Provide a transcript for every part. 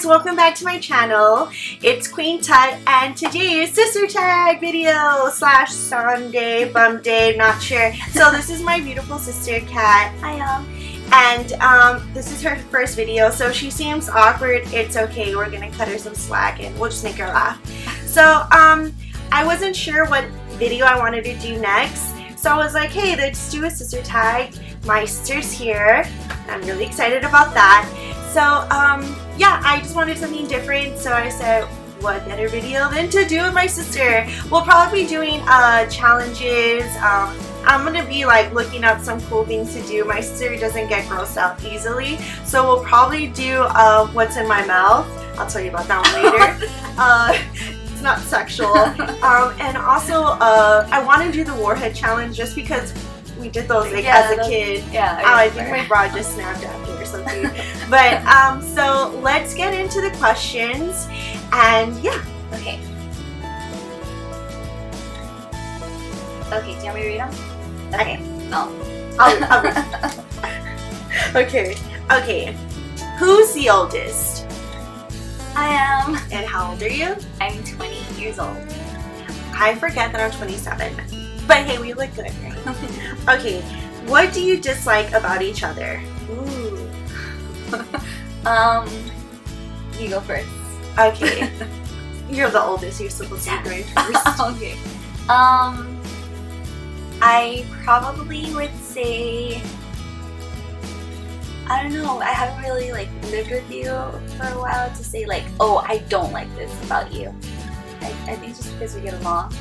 welcome back to my channel. It's Queen Tut and today is sister tag video slash Sunday, Bumday, not sure. So this is my beautiful sister Kat. Hi and this is her first video, so she seems awkward. It's okay, we're gonna cut her some slack and we'll just make her laugh. So I wasn't sure what video I wanted to do next, so I was like, hey, let's do a sister tag. My sister's here. I'm really excited about that. So yeah, I just wanted something different, so I said, what better video than to do with my sister? We'll probably be doing challenges. I'm gonna be like looking up some cool things to do. My sister doesn't get grossed out easily, so we'll probably do what's in my mouth. I'll tell you about that one later. It's not sexual. And also I want to do the warhead challenge just because we did those like as a kid. Yeah, I think my bra just snapped after or something. But so let's get into the questions and yeah. Okay. Okay, do you want me to read them? Okay. No. I'll read. Okay. Who's the oldest? I am. And how old are you? I'm 20 years old. I forget that I'm 27. But hey, we look good, right? Okay, what do you dislike about each other? Ooh. You go first. Okay. You're the oldest, you're supposed to be going first. Okay. I probably would say, I don't know, I haven't really like lived with you for a while to say like, oh, I don't like this about you. I think just because we get along.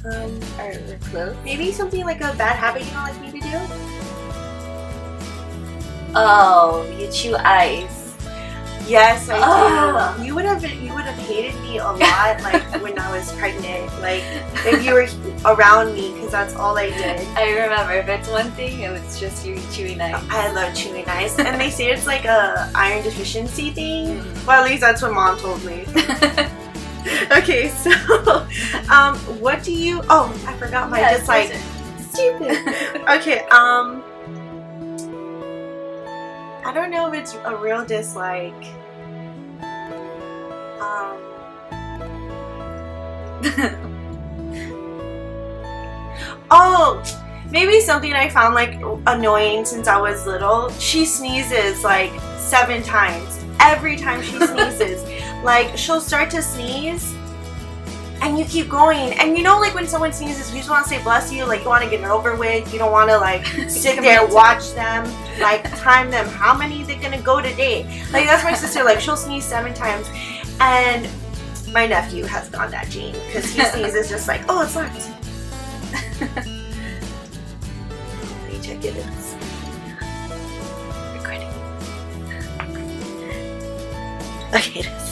Or we're close. Maybe something like a bad habit you don't like me to do? Oh, you chew ice. Yes, I do. You would have hated me a lot, like when I was pregnant. Like if you were around me, because that's all I did. I remember, if it's one thing, it was just you chewing ice. I love chewing ice, and they say it's like a iron deficiency thing. Well, at least that's what Mom told me. Okay, so what do you? Oh, I forgot my dislike. Stupid. Okay, I don't know if it's a real dislike. Oh, maybe something I found like annoying since I was little. She sneezes like 7 times. Every time she sneezes. Like, she'll start to sneeze and you keep going, and you know, like when someone sneezes, you just want to say bless you, like you want to get it over with. You don't want to like sit there, watch them, like time them how many they're gonna go today. Like that's my sister. Like she'll sneeze 7 times, and my nephew has gone that gene because he sneezes just like, oh, it's locked. Let me check it. It's recording. Okay, it is.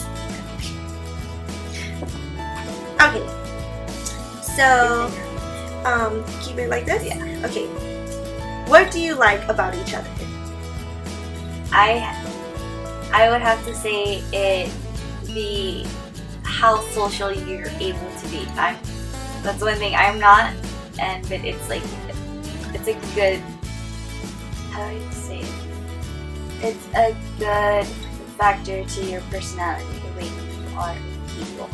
Okay, so keep it like this? Yeah. Okay, what do you like about each other? I would have to say how social you're able to be. That's one thing I'm not, but it's like, it's a good, how do I say it? It's a good factor to your personality, the way you are with people.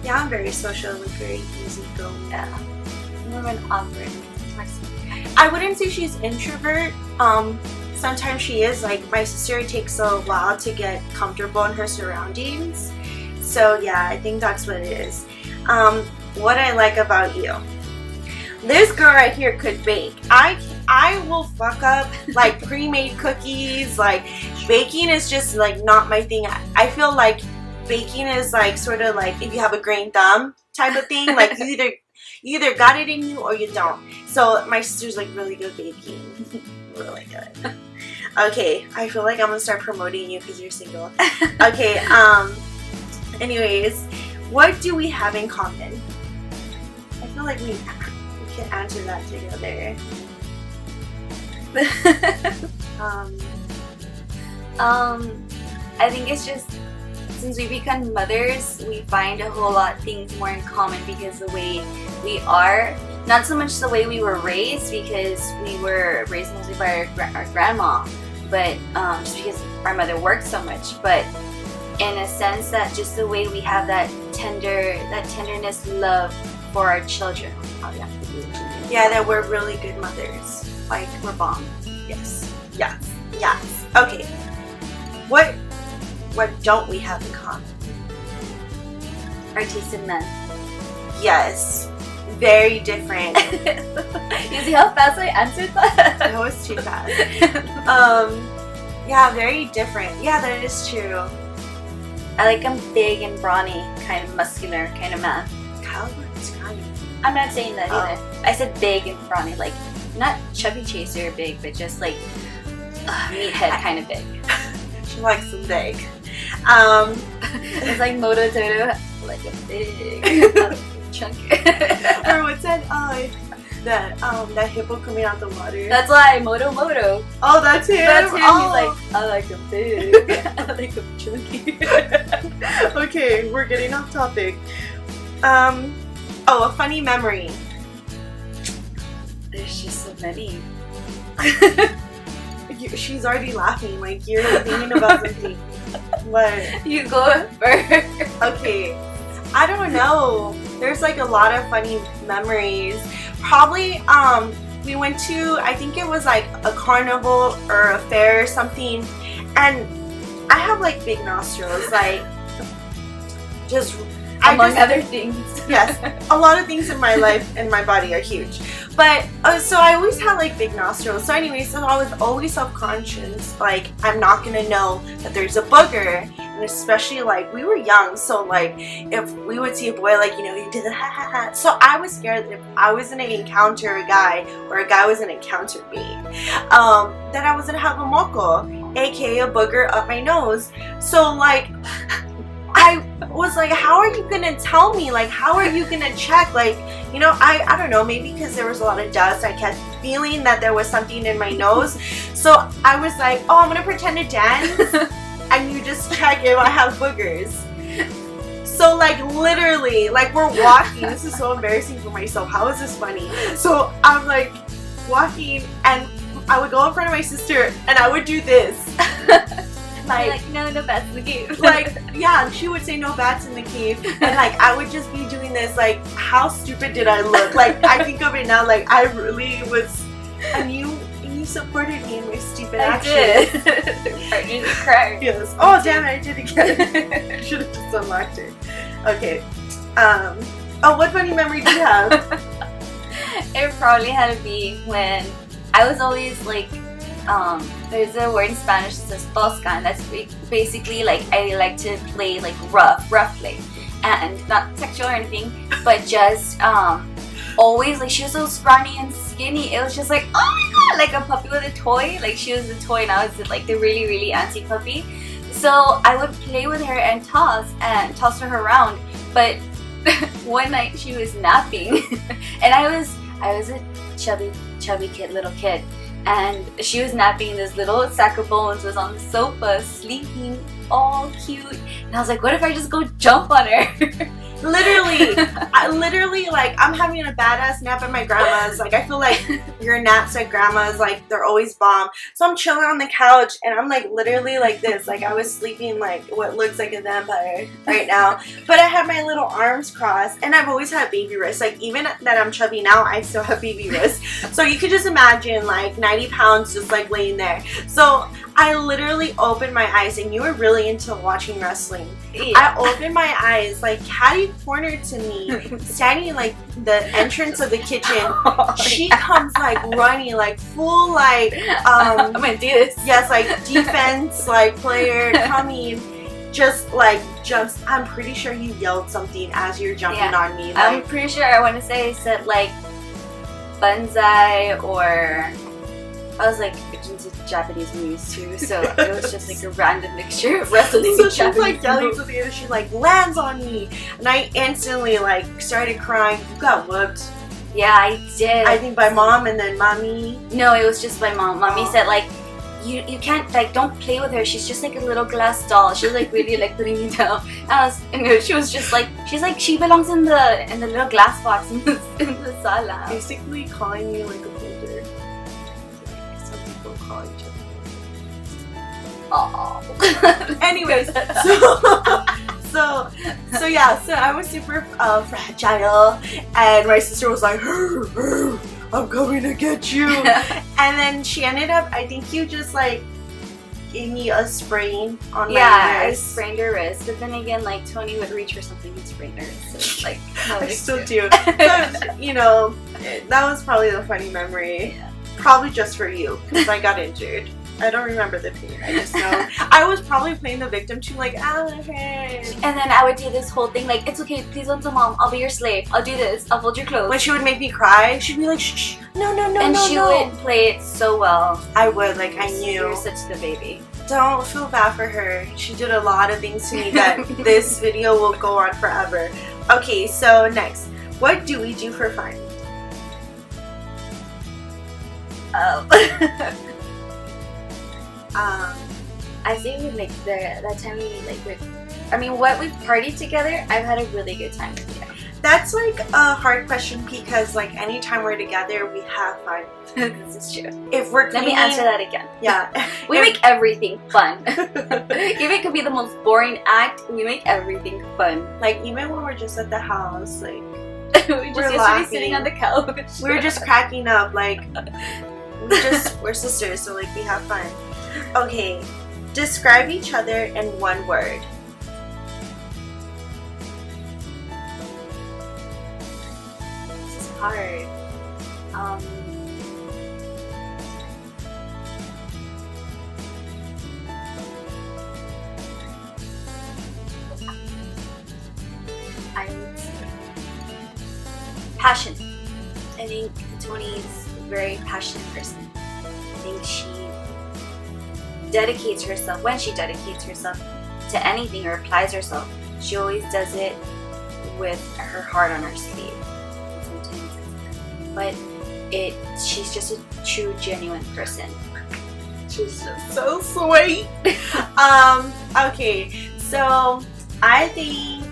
Yeah, I'm very social, like very easygoing. Yeah. More of an awkward person. I wouldn't say she's introvert. Sometimes she is. Like my sister, it takes a while to get comfortable in her surroundings. So yeah, I think that's what it is. What I like about you. This girl right here could bake. I will fuck up like pre-made cookies. Like baking is just like not my thing. I feel like baking is like sort of like if you have a green thumb type of thing. Like you either got it in you or you don't. So my sister's like really good baking. Really good. Okay, I feel like I'm gonna start promoting you because you're single. Okay, anyways, what do we have in common? I feel like we can answer that together. I think it's just, since we become mothers, we find a whole lot of things more in common because the way we are, not so much the way we were raised, because we were raised mostly by our grandma, but just because our mother worked so much, but in a sense that just the way we have that tenderness, love for our children. Yeah, that we're really good mothers. Like, we're bomb. Yes. Yes. Yes. Okay. What don't we have in common? Our taste in men. Yes. Very different. You see how fast I answered that? That was too fast. Yeah, very different. Yeah, that is true. I like him big and brawny, kind of muscular kind of man. Kyle looks scrawny. I'm not saying that either. I said big and brawny, like not chubby chaser big, but just like meathead kind of big. She likes them big. It's like Moto Toto, like a big chunky. Or what's that? That hippo coming out the water. That's why Moto. Oh, that's him. That's him. Oh. He's like, I like him big. I like him chunky. Okay, we're getting off topic. A funny memory. There's just so many. She's already laughing. Like, you're thinking about something. What? You go first. Okay. I don't know. There's like a lot of funny memories. Probably, we went to, I think it was like a carnival or a fair or something, and I have like big nostrils, like, among other things. Yes, a lot of things in my life and my body are huge. But, so I always had like big nostrils. So anyways, so I was always self-conscious, like, I'm not gonna know that there's a booger. And especially, like, we were young, so like, if we would see a boy, like, you know, he did the ha ha ha. So I was scared that if I was gonna encounter a guy, or a guy was gonna encounter me, that I was gonna have a moco, aka a booger up my nose. So like, I was like, how are you gonna tell me? Like, how are you gonna check? Like, you know, I don't know, maybe because there was a lot of dust, I kept feeling that there was something in my nose. So I was like, oh, I'm gonna pretend to dance, and you just check if I have boogers. So like, literally, like, we're walking. This is so embarrassing for myself. How is this funny? So I'm like walking, and I would go in front of my sister, and I would do this. Like, no bats in the cave. Like, yeah, she would say no bats in the cave, and like, I would just be doing this. Like, how stupid did I look? Like, I think of it now, like, I really was, and you supported me in my stupid action. I did cry. Yes. Oh, damn it, I did again. I should have just unlocked it. Okay. Oh, what funny memory do you have? It probably had to be when I was always like, there's a word in Spanish that says tosca, and that's basically like, I like to play like rough play, and not sexual or anything, but just always, like, she was so scrawny and skinny. It was just like, oh my god, like a puppy with a toy. Like, she was the toy and I was like the really, really antsy puppy. So I would play with her and toss her around. But one night she was napping, and I was a chubby little kid, and she was napping. This little sack of bones was on the sofa sleeping all cute, and I was like, what if I just go jump on her? Literally, like, I'm having a badass nap at my grandma's. Like, I feel like your naps at grandma's, like, they're always bomb. So I'm chilling on the couch, and I'm like literally like this. Like, I was sleeping like what looks like a vampire right now. But I had my little arms crossed, and I've always had baby wrists. Like, even that I'm chubby now, I still have baby wrists. So you could just imagine, like, 90 pounds just like laying there. So I literally opened my eyes, and you were really into watching wrestling. Yeah. I opened my eyes, like, catty corner to me, standing like the entrance of the kitchen. She comes like running, like full, like, I'm gonna do this. Yes, like defense, like player coming, just like jumps. I'm pretty sure you yelled something as you're jumping on me. Like, I'm pretty sure I want to say I said like banzai, or I was like into Japanese movies too, so it was just like a random mixture of wrestling so and she's like Japanese yelling movies. to the other, she like lands on me, and I instantly like started crying. You got whooped. Yeah, I did. I think by mom and then mommy. No, it was just my mom. Mommy said like, you can't, like, don't play with her. She's just like a little glass doll. She was like really like putting me down. And she was just like, she's like, she belongs in the little glass box in the sala. Basically calling you like a boulder. Like some people call each other. Oh. Anyways, so yeah, so I was super fragile, and my sister was like, I'm coming to get you. And then she ended up, I think you just like gave me a sprain on my wrist. I sprained her wrist, but then again, like Tony would reach for something and sprain her wrist. So it's like, no, I still do. So, you know, that was probably the funny memory. Yeah. Probably just for you, because I got injured. I don't remember the pain. I just know I was probably playing the victim too, like, hey. And then I would do this whole thing, like, it's okay, please don't tell mom. I'll be your slave. I'll do this. I'll fold your clothes. When she would make me cry, she'd be like, shh, no, and she would play it so well. I would, like, I knew. You're such the baby. Don't feel bad for her. She did a lot of things to me that this video will go on forever. Okay, so next, what do we do for fun? I think we like that time we like what we've partied together. I've had a really good time with you. That's like a hard question because like anytime we're together, we have fun. This is true. If we're Let me answer that again. Yeah, we make everything fun. Even it could be the most boring act. We make everything fun. Like even when we're just at the house, like we just yesterday sitting on the couch. We were just cracking up. Like we're sisters, so like we have fun. Okay, describe each other in one word. This is hard. I would say passion. I think Tony's a very passionate person. I think she dedicates herself, when she dedicates herself to anything or applies herself, she always does it with her heart on her sleeve. But she's just a true, genuine person. She's just so sweet. Okay, so I think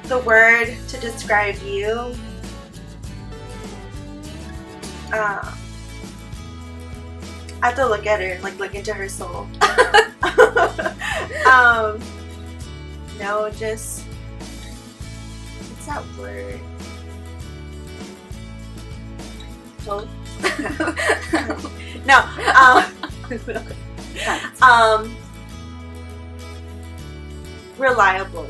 the word to describe you, I have to look at her, like look into her soul. No, just what's that word? Reliable.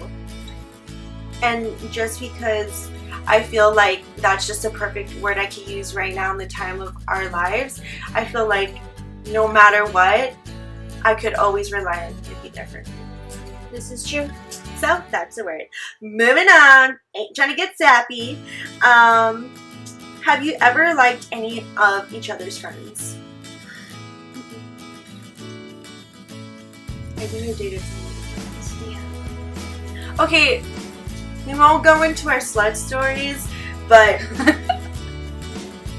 And just because I feel like that's just a perfect word I could use right now in the time of our lives, I feel like no matter what, I could always rely on you different. This is true. So that's the word. Moving on. Ain't trying to get sappy. Have you ever liked any of each other's friends? I've never dated someone. Yeah. Okay, we won't go into our slut stories, but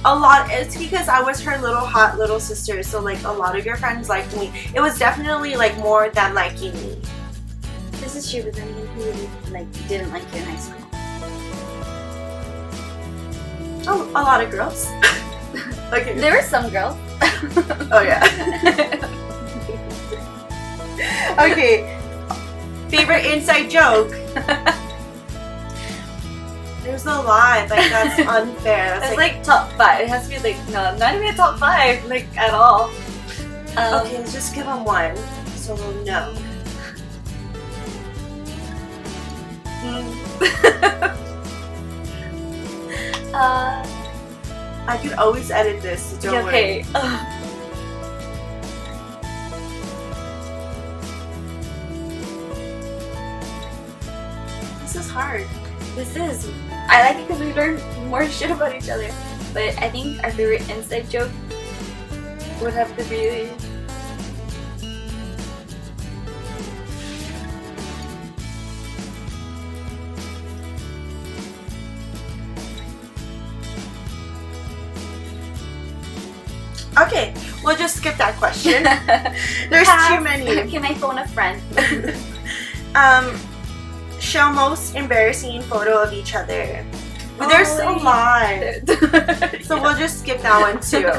a lot, it's because I was her little hot little sister, so like a lot of your friends liked me. It was definitely like more than liking me. This is true, but then again, who really didn't like you in high school? Oh, a lot of girls. Okay. There were some girls. Oh yeah. Okay. Favorite inside joke. There's a lot. Like that's unfair. That's like top 5. It has to be like not even a top 5 like at all. Okay, let's just give them one, so we'll know. I could always edit this, so don't worry. This is hard. This is. I like it because we learn more shit about each other. But I think our favorite inside joke would have to be. Okay, we'll just skip that question. There's too many. Can I phone a friend? Show most embarrassing photo of each other. There's a lot. So we'll just skip that one too.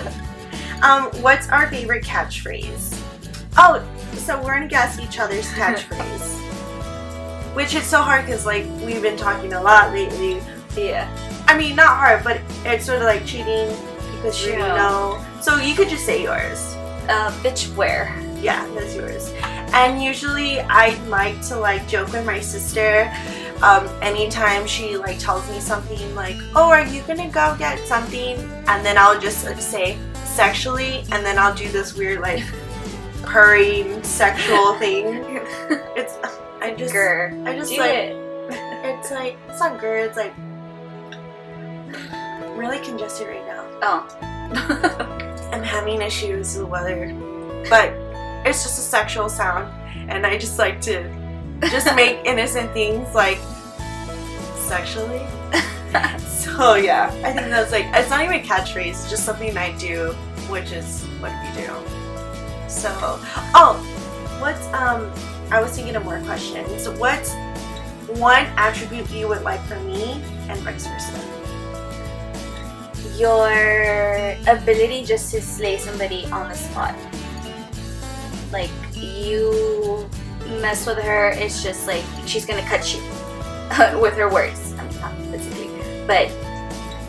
What's our favorite catchphrase? Oh, So we're gonna guess each other's catchphrase. Which is so hard because like we've been talking a lot lately. Yeah. I mean, not hard, but it's sort of like cheating because you True. know. So you could just say yours. Bitch where? Yeah, that's yours. And usually I like to like joke with my sister. Anytime she like tells me something like, oh, are you gonna go get something? And then I'll just like, say sexually, and then I'll do this weird like purring sexual thing. I just do like it. it's like it's not good. It's like I'm really congested right now. Oh. I'm having issues with weather, but it's just a sexual sound, and I just like to just make innocent things like sexually. So yeah, I think that's like it's not even a catchphrase, it's just something I do, which is what we do. So what's I was thinking of more questions. What's one attribute you would like from me and vice versa? Your ability just to slay somebody on the spot. Like, you mess with her, it's just like she's gonna cut you with her words. I mean, not physically, but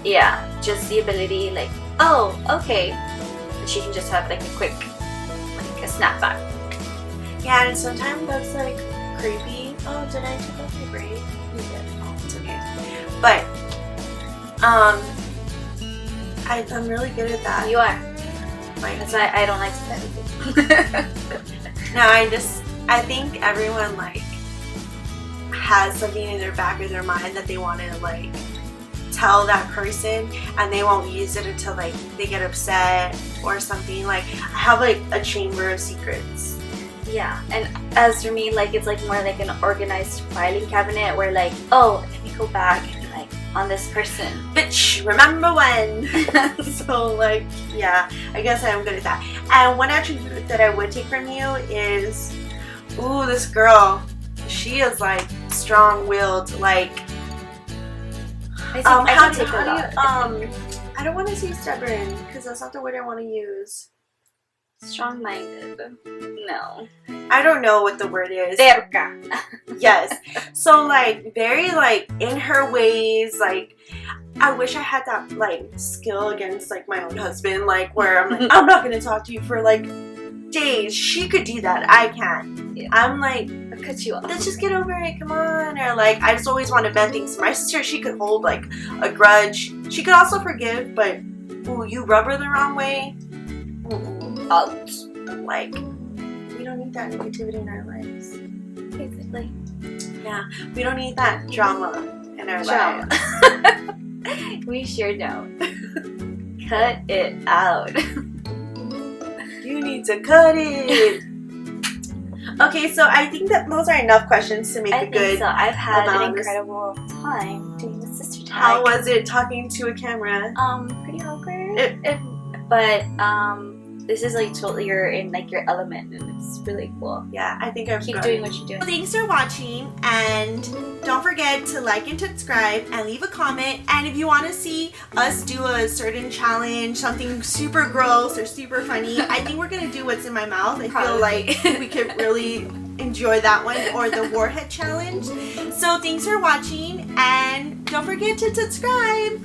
yeah, just the ability, like, oh, okay, and she can just have like a quick, like a snapback. Yeah, and sometimes that's like creepy. Oh, did I take off my braid? You did. Oh, it's okay. But I'm really good at that. You are. Like, That's why I don't like to say anything. no, I think everyone like has something in their back of their mind that they want to like tell that person, and they won't use it until like they get upset or something. Like I have like a chamber of secrets. Yeah, and as for me, like, it's like more like an organized filing cabinet where like, oh, let me go back and like on this person. Bitch, remember when? So like, yeah, I guess I am good at that. And one attribute that I would take from you is, ooh, this girl, she is like strong-willed. Like, I can take a lot. I don't want to say stubborn because that's not the word I want to use. Strong-minded. No. I don't know what the word is. Terca. Yes. So like very like in her ways, like I wish I had that like skill against like my own husband, like where I'm like, I'm not gonna talk to you for like days. She could do that. I can't. Yeah. I'm like, I'll cut you off. let's just get over it, come on. Or like I just always want to vent things. My sister, she could hold like a grudge. She could also forgive, but ooh, you rub her the wrong way. Out. Like, we don't need that negativity in our lives. Basically. Yeah, we don't need that drama in our Drama. lives. We sure don't. Cut it out. You need to cut it. Okay, so I think that those are enough questions to make I a think good so. I've had an amount of- incredible time doing the sister tag. How was it talking to a camera? Pretty awkward. But this is like totally you're in like your element, and it's really cool. Yeah, I think I've Keep got doing what you're doing. Thanks for watching, and don't forget to like and subscribe and leave a comment. And if you want to see us do a certain challenge, something super gross or super funny, I think we're gonna do what's in my mouth. I feel like we could really enjoy that one, or the warhead challenge. So thanks for watching, and don't forget to subscribe.